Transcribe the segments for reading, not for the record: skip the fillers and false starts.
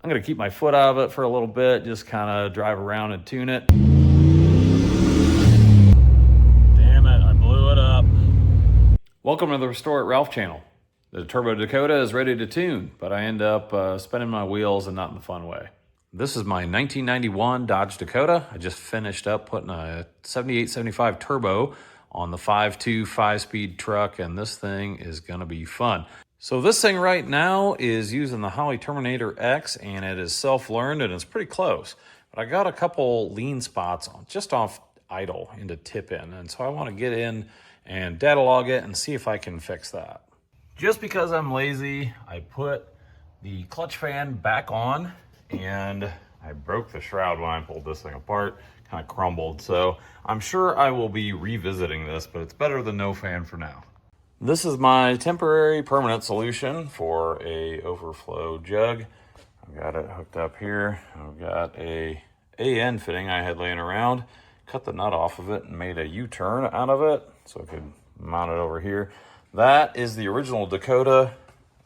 I'm gonna keep my foot out of it for a little bit, just kind of drive around and tune it. Damn it, I blew it up. Welcome to the Restore It Ralph channel. The Turbo Dakota is ready to tune, but I end up spinning my wheels and not in the fun way. This is my 1991 Dodge Dakota. I just finished up putting a 7875 turbo on the 5.2 5-speed truck, and this thing is gonna be fun. So this thing right now is using the Holley Terminator X, and it is self-learned and it's pretty close. But I got a couple lean spots just off idle into tip in, and so I want to get in and data log it and see if I can fix that. Just because I'm lazy, I put the clutch fan back on, and I broke the shroud when I pulled this thing apart, kind of crumbled. So I'm sure I will be revisiting this, but it's better than no fan for now. This is my temporary permanent solution for a overflow jug. I've got it hooked up here. I've got a AN fitting I had laying around, cut the nut off of it and made a U-turn out of it so I could mount it over here. That is the original Dakota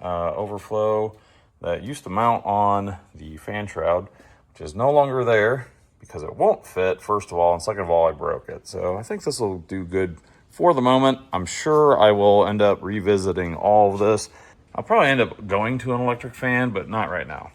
overflow that used to mount on the fan shroud, which is no longer there because it won't fit, first of all, and second of all, I broke it. So I think this will do good for the moment. I'm sure I will end up revisiting all of this. I'll probably end up going to an electric fan, but not right now.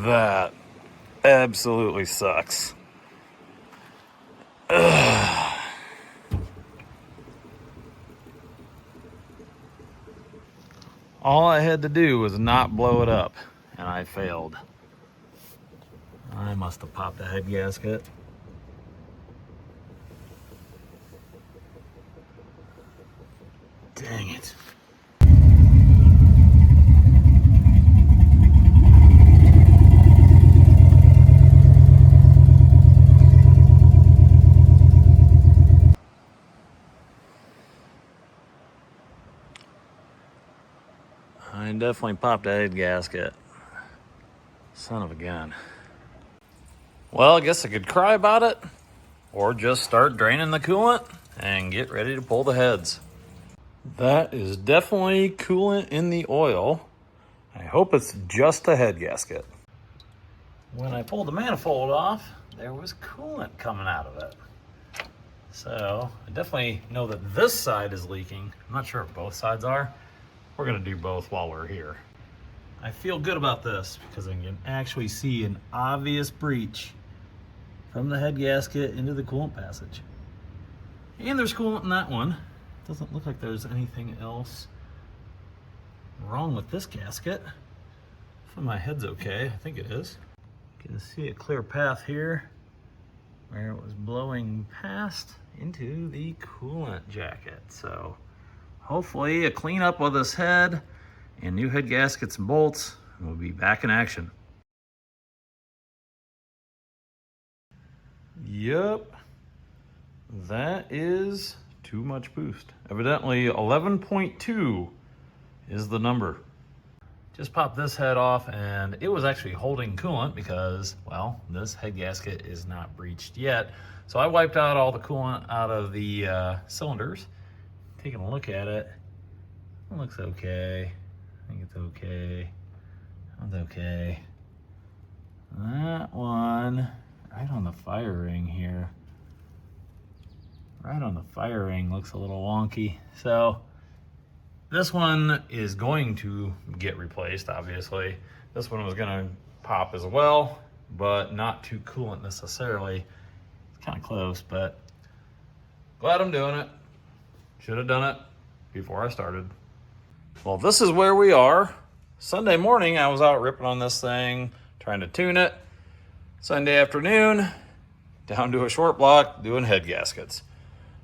That absolutely sucks. Ugh. All I had to do was not blow it up, and I failed. I must have popped the head gasket. Dang it. I definitely popped a head gasket. Son of a gun. Well, I guess I could cry about it, or just start draining the coolant and get ready to pull the heads. That is definitely coolant in the oil. I hope it's just a head gasket. When I pulled the manifold off, there was coolant coming out of it. So I definitely know that this side is leaking. I'm not sure if both sides are. We're gonna do both while we're here. I feel good about this because I can actually see an obvious breach from the head gasket into the coolant passage. And there's coolant in that one. Doesn't look like there's anything else wrong with this gasket. If my head's okay, I think it is. You can see a clear path here where it was blowing past into the coolant jacket. So hopefully a cleanup of this head and new head gaskets and bolts, and we'll be back in action. Yep, that is too much boost. Evidently 11.2 is the number. Just popped this head off and it was actually holding coolant because, well, this head gasket is not breached yet. So I wiped out all the coolant out of the cylinders. Taking a look at it, it looks okay. I think it's okay. That's okay. That one, right on the fire ring here. Right on the fire ring looks a little wonky. So this one is going to get replaced, obviously. This one was gonna pop as well, but not too coolant necessarily. It's kind of close, but glad I'm doing it. Should have done it before I started. Well, this is where we are. Sunday morning, I was out ripping on this thing, trying to tune it. Sunday afternoon, down to a short block, doing head gaskets.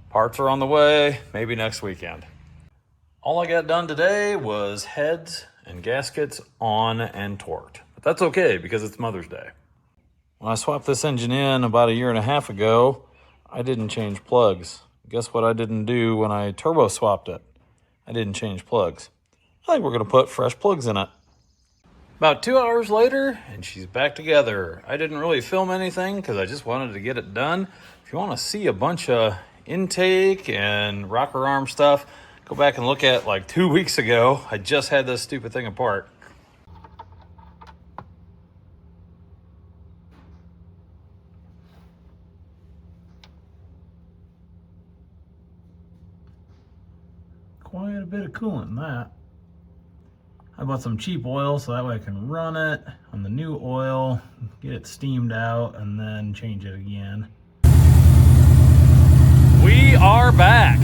Parts are on the way, maybe next weekend. All I got done today was heads and gaskets on and torqued. But that's okay because it's Mother's Day. When I swapped this engine in about 1.5 years ago, I didn't change plugs. Guess what I didn't do when I turbo swapped it? I didn't change plugs. I think we're gonna put fresh plugs in it. About 2 hours later, and she's back together. I didn't really film anything because I just wanted to get it done. If you wanna see a bunch of intake and rocker arm stuff, go back and look at like 2 weeks ago. I just had this stupid thing apart. Quite a bit of coolant in that. I bought some cheap oil so that way I can run it on the new oil, get it steamed out, and then change it again. We are back.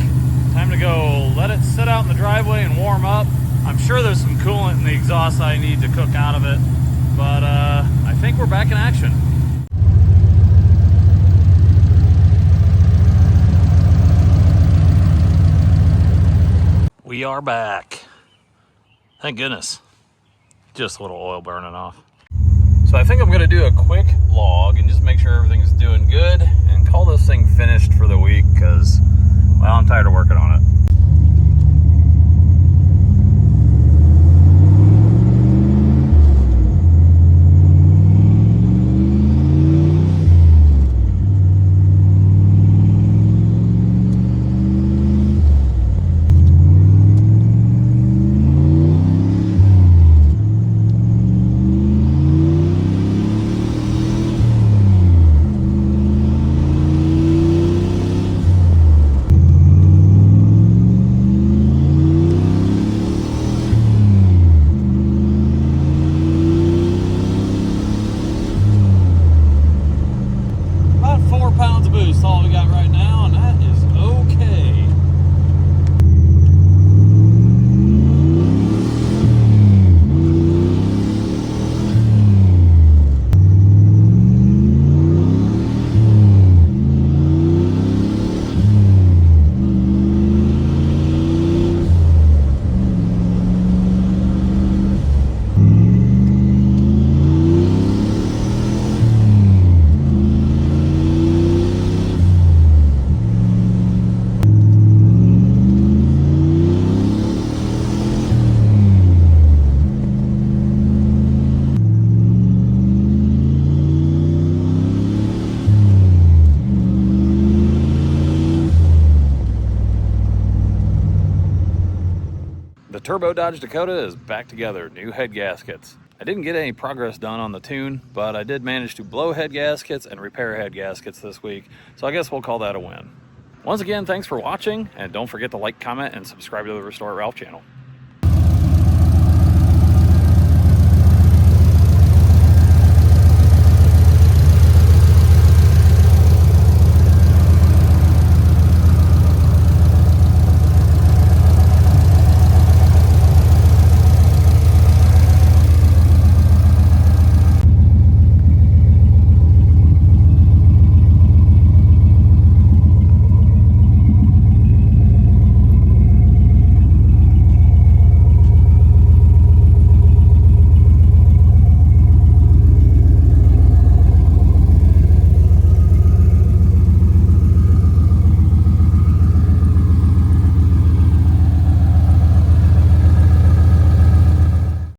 Time to go let it sit out in the driveway and warm up. I'm sure there's some coolant in the exhaust I need to cook out of it, but I think we're back in action. We are back. Thank goodness. Just a little oil burning off. So I think I'm gonna do a quick log and just make sure everything's doing good and call this thing finished for the week because, well, I'm tired of working on it. turbo Dodge Dakota is back together, new head gaskets. I didn't get any progress done on the tune, but I did manage to blow head gaskets and repair head gaskets this week, so I guess we'll call that a win. Once again, thanks for watching, and don't forget to like, comment, and subscribe to the Restore It Ralph channel.